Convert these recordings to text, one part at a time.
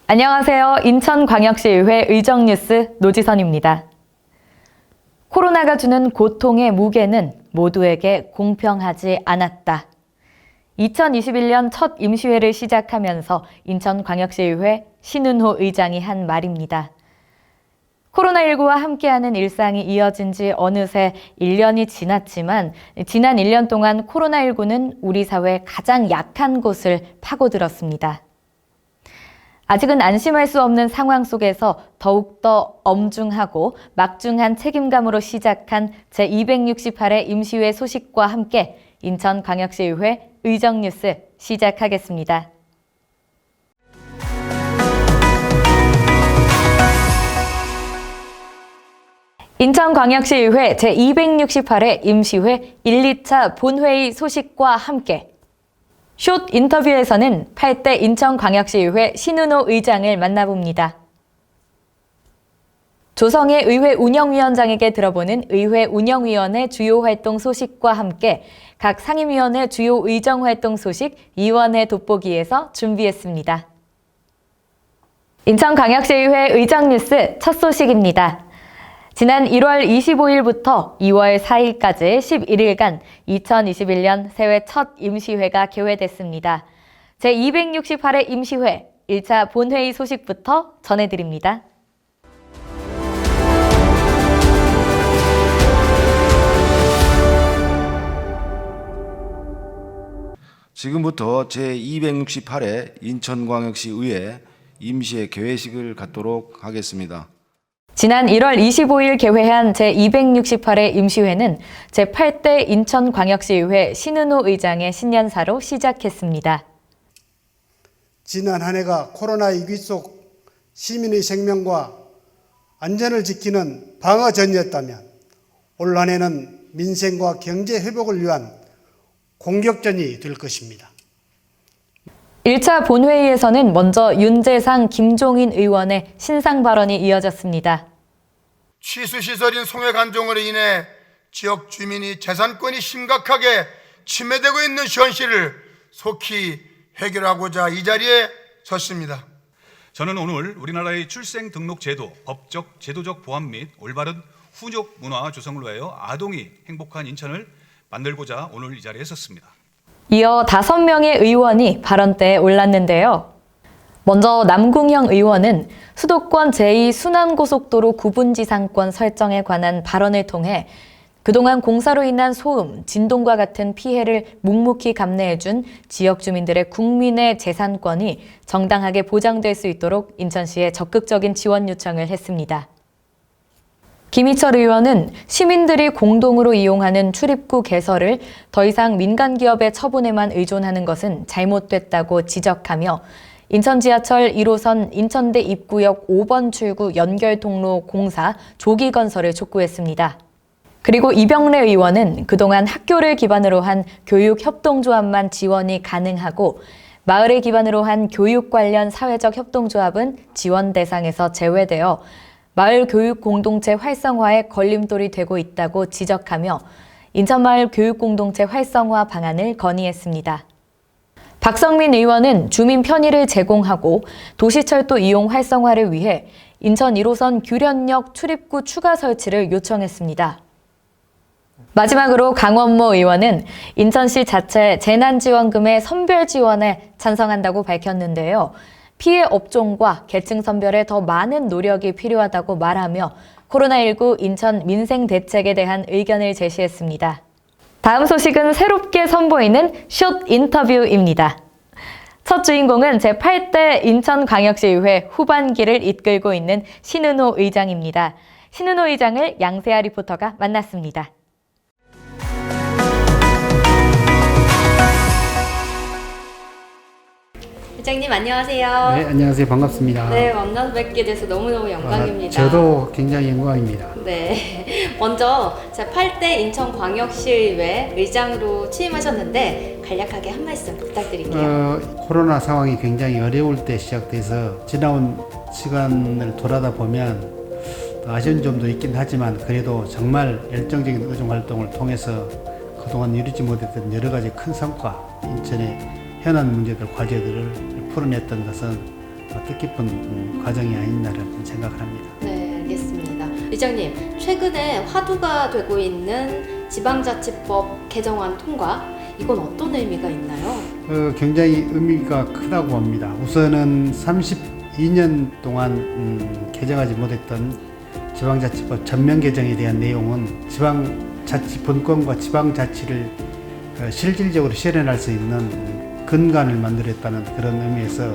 안녕하세요. 인천광역시의회 의정뉴스 노지선입니다. 코로나가 주는 고통의 무게는 모두에게 공평하지 않았다. 2021년 첫 임시회를 시작하면서 인천광역시의회 신은호 의장이 한 말입니다. 코로나19와 함께하는 일상이 이어진 지 어느새 1년이 지났지만 지난 1년 동안 코로나19는 우리 사회 가장 약한 곳을 파고들었습니다. 아직은 안심할 수 없는 상황 속에서 더욱더 엄중하고 막중한 책임감으로 시작한 제268회 임시회 소식과 함께 인천광역시의회 의정뉴스 시작하겠습니다. 인천광역시의회 제268회 임시회 1, 2차 본회의 소식과 함께 숏 인터뷰에서는 8대 인천광역시의회 신은호 의장을 만나봅니다. 조성혜 의회 운영위원장에게 들어보는 의회 운영위원회 주요 활동 소식과 함께 각 상임위원회 주요 의정활동 소식 위원회 돋보기에서 준비했습니다. 인천광역시의회 의정뉴스 첫 소식입니다. 지난 1월 25일부터 2월 4일까지 11일간 2021년 새해 첫 임시회가 개회됐습니다. 제268회 임시회 1차 본회의 소식부터 전해드립니다. 지금부터 제268회 인천광역시의회 임시회 개회식을 갖도록 하겠습니다. 지난 1월 25일 개회한 제268회 임시회는 제8대 인천광역시의회 신은호 의장의 신년사로 시작했습니다. 지난 한 해가 코로나 위기 속 시민의 생명과 안전을 지키는 방어전이었다면 올 한 해는 민생과 경제 회복을 위한 공격전이 될 것입니다. 1차 본회의에서는 먼저 윤재상, 김종인 의원의 신상 발언이 이어졌습니다. 취수시설인 송해간종으로 인해 지역 주민이 재산권이 심각하게 침해되고 있는 현실을 속히 해결하고자 이 자리에 섰습니다. 저는 오늘 우리나라의 출생 등록 제도, 법적, 제도적 보완 및 올바른 훈육 문화 조성을 위하여 아동이 행복한 인천을 만들고자 오늘 이 자리에 섰습니다. 이어 5명의 의원이 발언대에 올랐는데요. 먼저 남궁형 의원은 수도권 제2순환고속도로 구분지상권 설정에 관한 발언을 통해 그동안 공사로 인한 소음, 진동과 같은 피해를 묵묵히 감내해준 지역 주민들의 국민의 재산권이 정당하게 보장될 수 있도록 인천시에 적극적인 지원 요청을 했습니다. 김희철 의원은 시민들이 공동으로 이용하는 출입구 개설을 더 이상 민간 기업의 처분에만 의존하는 것은 잘못됐다고 지적하며 인천 지하철 1호선 인천대 입구역 5번 출구 연결 통로 공사 조기 건설을 촉구했습니다. 그리고 이병래 의원은 그동안 학교를 기반으로 한 교육협동조합만 지원이 가능하고 마을을 기반으로 한 교육 관련 사회적 협동조합은 지원 대상에서 제외되어 마을 교육 공동체 활성화에 걸림돌이 되고 있다고 지적하며 인천마을 교육 공동체 활성화 방안을 건의했습니다. 박성민 의원은 주민 편의를 제공하고 도시철도 이용 활성화를 위해 인천 1호선 규련역 출입구 추가 설치를 요청했습니다. 마지막으로 강원모 의원은 인천시 자체 재난지원금의 선별 지원에 찬성한다고 밝혔는데요. 피해 업종과 계층 선별에 더 많은 노력이 필요하다고 말하며 코로나19 인천 민생 대책에 대한 의견을 제시했습니다. 다음 소식은 새롭게 선보이는 숏 인터뷰입니다. 첫 주인공은 제8대 인천광역시의회 후반기를 이끌고 있는 신은호 의장입니다. 신은호 의장을 양세아 리포터가 만났습니다. 회장님 안녕하세요. 네, 안녕하세요. 반갑습니다. 네, 만나서 뵙게 돼서 너무너무 영광입니다. 저도 굉장히 영광입니다. 네, 먼저 제 8대 인천광역시의회 의장으로 취임하셨는데 간략하게 한 말씀 부탁드릴게요. 코로나 상황이 굉장히 어려울 때 시작돼서 지나온 시간을 돌아다 보면 더 아쉬운 점도 있긴 하지만 그래도 정말 열정적인 의정활동을 통해서 그동안 이루지 못했던 여러 가지 큰 성과, 인천의 현안 문제들, 과제들을 풀어냈던 것은 뜻깊은 과정이 아니냐는 생각을 합니다. 네, 알겠습니다. 의장님, 최근에 화두가 되고 있는 지방자치법 개정안 통과, 이건 어떤 의미가 있나요? 굉장히 의미가 크다고 봅니다. 우선은 32년 동안 개정하지 못했던 지방자치법 전면 개정에 대한 내용은 지방자치 분권과 지방자치를 실질적으로 실현할 수 있는 근간을 만들었다는 그런 의미에서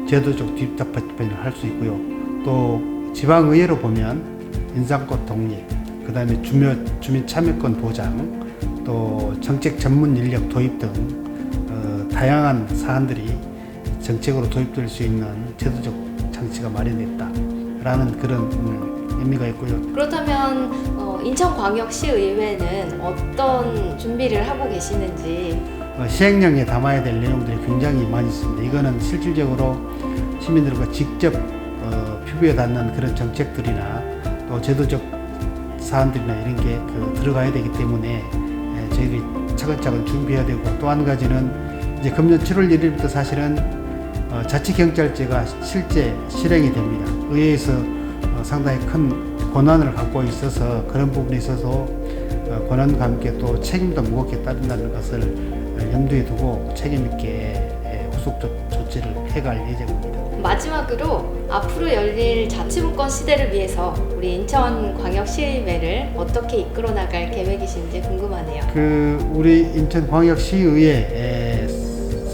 제도적 뒷받침을 할 수 있고요. 또 지방의회로 보면 인사권 독립, 그 다음에 주민 참여권 보장, 또 정책 전문 인력 도입 등 다양한 사안들이 정책으로 도입될 수 있는 제도적 장치가 마련됐다라는 그런 의미가 있고요. 그렇다면 인천광역시의회는 어떤 준비를 하고 계시는지. 시행령에 담아야 될 내용들이 굉장히 많이 있습니다. 이거는 실질적으로 시민들과 직접 피부에 닿는 그런 정책들이나 또 제도적 사안들이나 이런 게 들어가야 되기 때문에 저희들이 차근차근 준비해야 되고, 또 한 가지는 이제 금년 7월 1일부터 사실은 자치경찰제가 실제 실행이 됩니다. 의회에서 상당히 큰 권한을 갖고 있어서 그런 부분에 있어서 권한과 함께 또 책임도 무겁게 따른다는 것을 염두에 두고 책임 있게 후속 조치를 해갈 예정입니다. 마지막으로 앞으로 열릴 자치분권 시대를 위해서 우리 인천광역시의회를 어떻게 이끌어 나갈 계획이신지 궁금하네요. 우리 인천광역시의회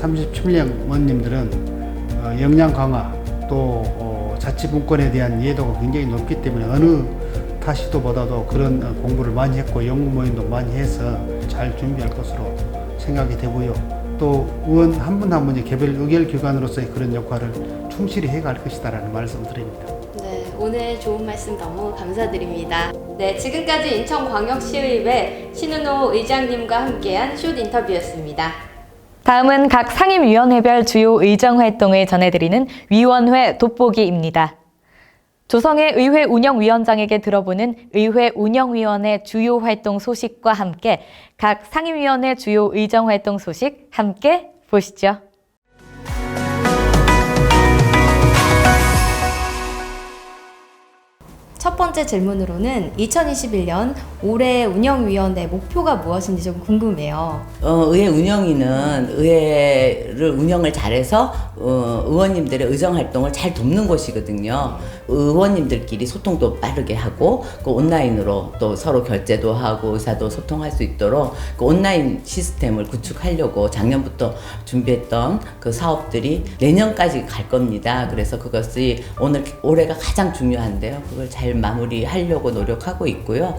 37명 의원님들은 역량 강화 또 자치분권에 대한 이해도가 굉장히 높기 때문에 어느 타 시도보다도 그런 공부를 많이 했고 연구 모임도 많이 해서 잘 준비할 것으로 생각이 되고요. 또 의원 한 분 한 분이 개별 의결기관으로서의 그런 역할을 충실히 해갈 것이다라는 말씀을 드립니다. 네, 오늘 좋은 말씀 너무 감사드립니다. 네, 지금까지 인천광역시의회 신은호 의장님과 함께한 숏 인터뷰였습니다. 다음은 각 상임위원회별 주요 의정 활동을 전해드리는 위원회 돋보기입니다. 조성해 의회 운영위원장에게 들어보는 의회 운영위원회 주요 활동 소식과 함께 각 상임위원회 주요 의정 활동 소식 함께 보시죠. 첫 번째 질문으로는 2021년 올해 운영위원회 목표가 무엇인지 좀 궁금해요. 의회 운영위는 의회를 운영을 잘해서 의원님들의 의정 활동을 잘 돕는 곳이거든요. 의원님들끼리 소통도 빠르게 하고 그 온라인으로 또 서로 결제도 하고 의사도 소통할 수 있도록 그 온라인 시스템을 구축하려고 작년부터 준비했던 그 사업들이 내년까지 갈 겁니다. 그래서 그것이 올해가 가장 중요한데요. 그걸 잘 마무리하려고 노력하고 있고요.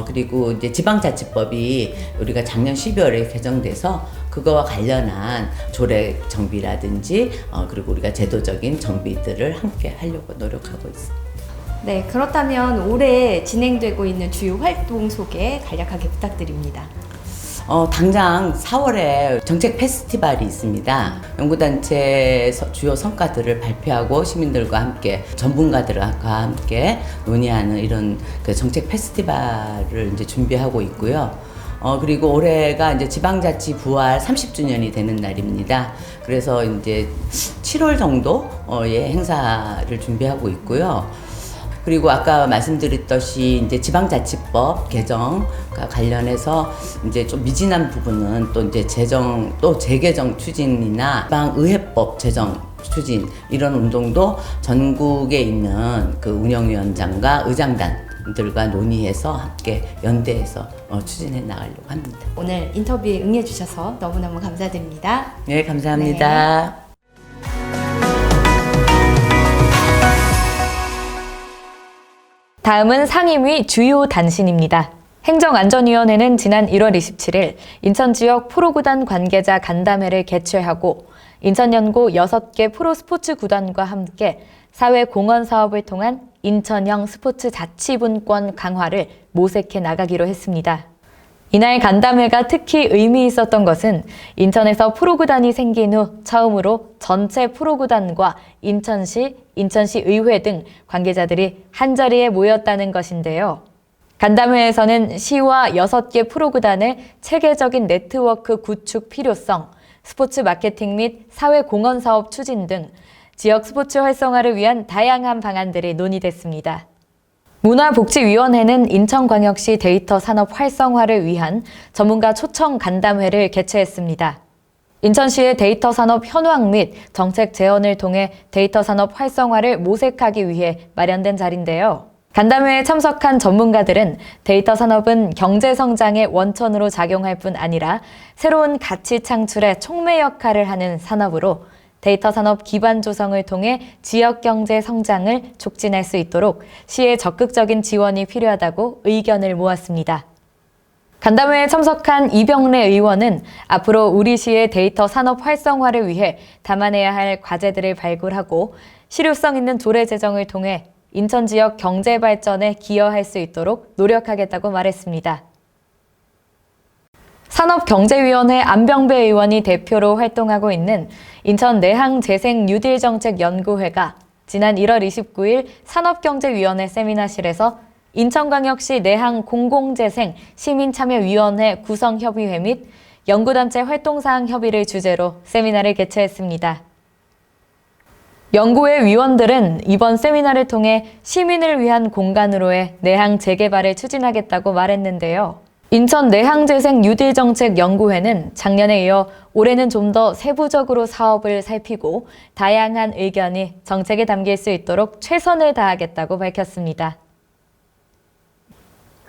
그리고 이제 지방자치법이 우리가 작년 12월에 개정돼서 그거와 관련한 조례 정비라든지 그리고 우리가 제도적인 정비들을 함께 하려고 노력하고 있습니다. 네, 그렇다면 올해 진행되고 있는 주요 활동 소개 간략하게 부탁드립니다. 당장 4월에 정책 페스티벌이 있습니다. 연구단체 주요 성과들을 발표하고 시민들과 함께 전문가들과 함께 논의하는 이런 그 정책 페스티벌을 이제 준비하고 있고요. 그리고 올해가 이제 지방자치 부활 30주년이 되는 날입니다. 그래서 이제 7월 정도의 행사를 준비하고 있고요. 그리고 아까 말씀드렸듯이 이제 지방자치법 개정과 관련해서 이제 좀 미진한 부분은 또 이제 재개정 추진이나 지방의회법 제정 추진 이런 운동도 전국에 있는 그 운영위원장과 의장단들과 논의해서 함께 연대해서 추진해 나가려고 합니다. 오늘 인터뷰에 응해주셔서 너무너무 감사드립니다. 네, 감사합니다. 네. 다음은 상임위 주요 단신입니다. 행정안전위원회는 지난 1월 27일 인천 지역 프로구단 관계자 간담회를 개최하고 인천연고 6개 프로스포츠 구단과 함께 사회공헌 사업을 통한 인천형 스포츠 자치분권 강화를 모색해 나가기로 했습니다. 이날 간담회가 특히 의미 있었던 것은 인천에서 프로구단이 생긴 후 처음으로 전체 프로구단과 인천시 의회 등 관계자들이 한자리에 모였다는 것인데요. 간담회에서는 시와 6개 프로구단의 체계적인 네트워크 구축 필요성, 스포츠 마케팅 및 사회공헌 사업 추진 등 지역 스포츠 활성화를 위한 다양한 방안들이 논의됐습니다. 문화복지위원회는 인천광역시 데이터 산업 활성화를 위한 전문가 초청 간담회를 개최했습니다. 인천시의 데이터 산업 현황 및 정책 제언을 통해 데이터 산업 활성화를 모색하기 위해 마련된 자리인데요. 간담회에 참석한 전문가들은 데이터 산업은 경제 성장의 원천으로 작용할 뿐 아니라 새로운 가치 창출에 촉매 역할을 하는 산업으로 데이터 산업 기반 조성을 통해 지역 경제 성장을 촉진할 수 있도록 시의 적극적인 지원이 필요하다고 의견을 모았습니다. 간담회에 참석한 이병래 의원은 앞으로 우리 시의 데이터 산업 활성화를 위해 담아내야 할 과제들을 발굴하고 실효성 있는 조례 제정을 통해 인천 지역 경제 발전에 기여할 수 있도록 노력하겠다고 말했습니다. 산업경제위원회 안병배 의원이 대표로 활동하고 있는 인천 내항재생 뉴딜 정책 연구회가 지난 1월 29일 산업경제위원회 세미나실에서 인천광역시 내항 공공재생 시민참여위원회 구성협의회 및 연구단체 활동사항 협의를 주제로 세미나를 개최했습니다. 연구회 위원들은 이번 세미나를 통해 시민을 위한 공간으로의 내항 재개발을 추진하겠다고 말했는데요. 인천 내항재생 뉴딜 정책 연구회는 작년에 이어 올해는 좀 더 세부적으로 사업을 살피고 다양한 의견이 정책에 담길 수 있도록 최선을 다하겠다고 밝혔습니다.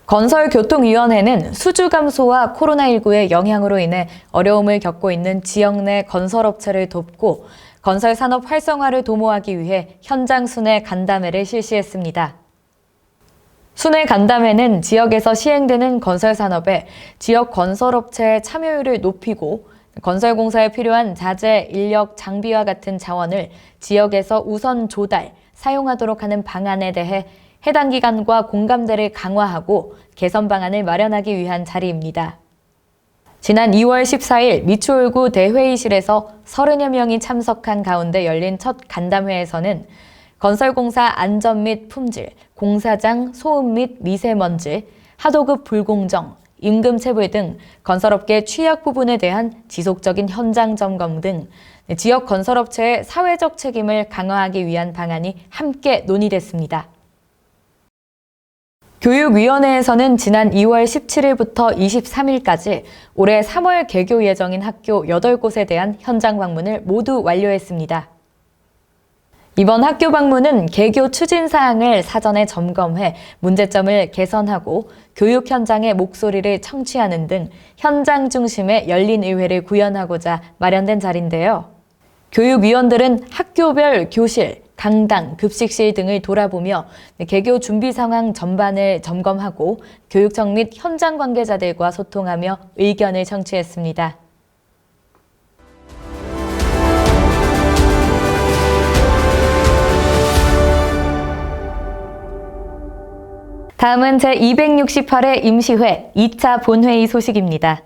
건설교통위원회는 수주 감소와 코로나19의 영향으로 인해 어려움을 겪고 있는 지역 내 건설업체를 돕고 건설 산업 활성화를 도모하기 위해 현장 순회 간담회를 실시했습니다. 순회 간담회는 지역에서 시행되는 건설 산업에 지역 건설업체의 참여율을 높이고 건설공사에 필요한 자재, 인력, 장비와 같은 자원을 지역에서 우선 조달, 사용하도록 하는 방안에 대해 해당 기관과 공감대를 강화하고 개선 방안을 마련하기 위한 자리입니다. 지난 2월 14일 미추홀구 대회의실에서 30여 명이 참석한 가운데 열린 첫 간담회에서는 건설공사 안전 및 품질, 공사장 소음 및 미세먼지, 하도급 불공정, 임금 체불 등 건설업계 취약 부분에 대한 지속적인 현장 점검 등 지역 건설업체의 사회적 책임을 강화하기 위한 방안이 함께 논의됐습니다. 교육위원회에서는 지난 2월 17일부터 23일까지 올해 3월 개교 예정인 학교 8곳에 대한 현장 방문을 모두 완료했습니다. 이번 학교 방문은 개교 추진 사항을 사전에 점검해 문제점을 개선하고 교육 현장의 목소리를 청취하는 등 현장 중심의 열린 의회를 구현하고자 마련된 자리인데요. 교육위원들은 학교별 교실, 강당, 급식실 등을 돌아보며 개교 준비 상황 전반을 점검하고 교육청 및 현장 관계자들과 소통하며 의견을 청취했습니다. 다음은 제268회 임시회 2차 본회의 소식입니다.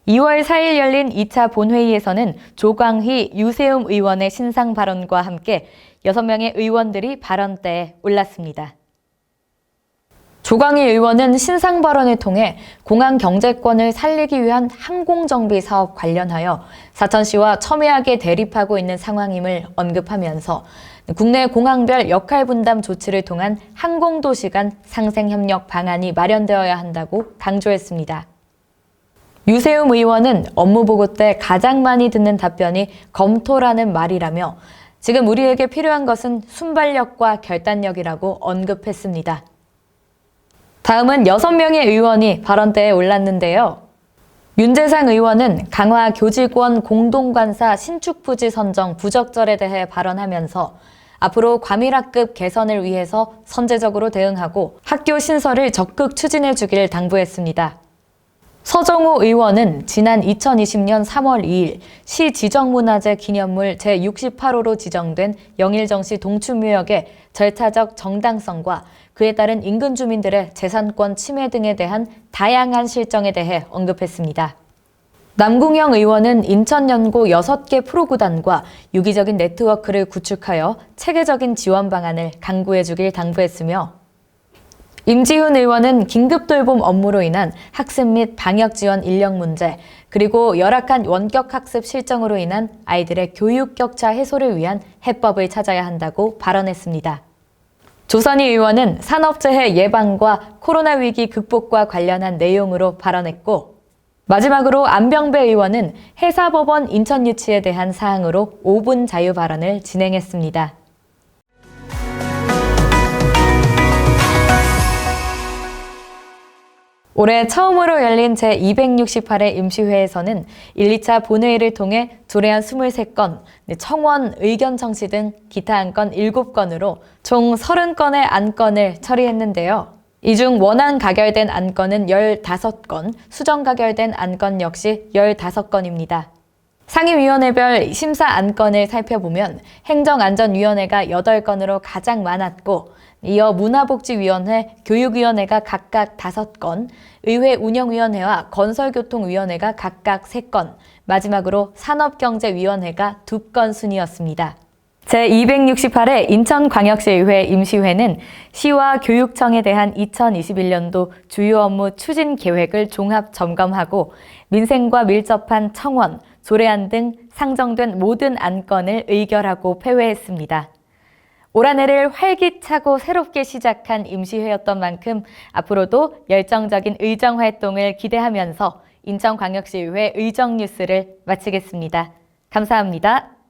2월 4일 열린 2차 본회의에서는 조광희, 유세움 의원의 신상 발언과 함께 6명의 의원들이 발언대에 올랐습니다. 조광희 의원은 신상 발언을 통해 공항 경제권을 살리기 위한 항공정비 사업 관련하여 사천시와 첨예하게 대립하고 있는 상황임을 언급하면서 국내 공항별 역할 분담 조치를 통한 항공도시 간 상생협력 방안이 마련되어야 한다고 강조했습니다. 유세움 의원은 업무보고 때 가장 많이 듣는 답변이 검토라는 말이라며 지금 우리에게 필요한 것은 순발력과 결단력이라고 언급했습니다. 다음은 6명의 의원이 발언대에 올랐는데요. 윤재상 의원은 강화 교직원 공동관사 신축부지 선정 부적절에 대해 발언하면서 앞으로 과밀학급 개선을 위해서 선제적으로 대응하고 학교 신설을 적극 추진해 주길 당부했습니다. 서정호 의원은 지난 2020년 3월 2일 시 지정문화재 기념물 제68호로 지정된 영일정시 동춘묘역의 절차적 정당성과 그에 따른 인근 주민들의 재산권 침해 등에 대한 다양한 실정에 대해 언급했습니다. 남궁영 의원은 인천연고 6개 프로구단과 유기적인 네트워크를 구축하여 체계적인 지원 방안을 강구해 주길 당부했으며 임지훈 의원은 긴급 돌봄 업무로 인한 학습 및 방역 지원 인력 문제, 그리고 열악한 원격 학습 실정으로 인한 아이들의 교육 격차 해소를 위한 해법을 찾아야 한다고 발언했습니다. 조선희 의원은 산업재해 예방과 코로나 위기 극복과 관련한 내용으로 발언했고, 마지막으로 안병배 의원은 해사법원 인천 유치에 대한 사항으로 5분 자유 발언을 진행했습니다. 올해 처음으로 열린 제268회 임시회에서는 1, 2차 본회의를 통해 조례안 23건, 청원, 의견 청취 등 기타 안건 7건으로 총 30건의 안건을 처리했는데요. 이 중 원안 가결된 안건은 15건, 수정 가결된 안건 역시 15건입니다. 상임위원회별 심사 안건을 살펴보면 행정안전위원회가 8건으로 가장 많았고, 이어 문화복지위원회, 교육위원회가 각각 5건, 의회운영위원회와 건설교통위원회가 각각 3건, 마지막으로 산업경제위원회가 2건 순이었습니다. 제268회 인천광역시의회 임시회는 시와 교육청에 대한 2021년도 주요 업무 추진 계획을 종합 점검하고 민생과 밀접한 청원, 조례안 등 상정된 모든 안건을 의결하고 폐회했습니다. 올 한 해를 활기차고 새롭게 시작한 임시회였던 만큼 앞으로도 열정적인 의정 활동을 기대하면서 인천광역시의회 의정 뉴스를 마치겠습니다. 감사합니다.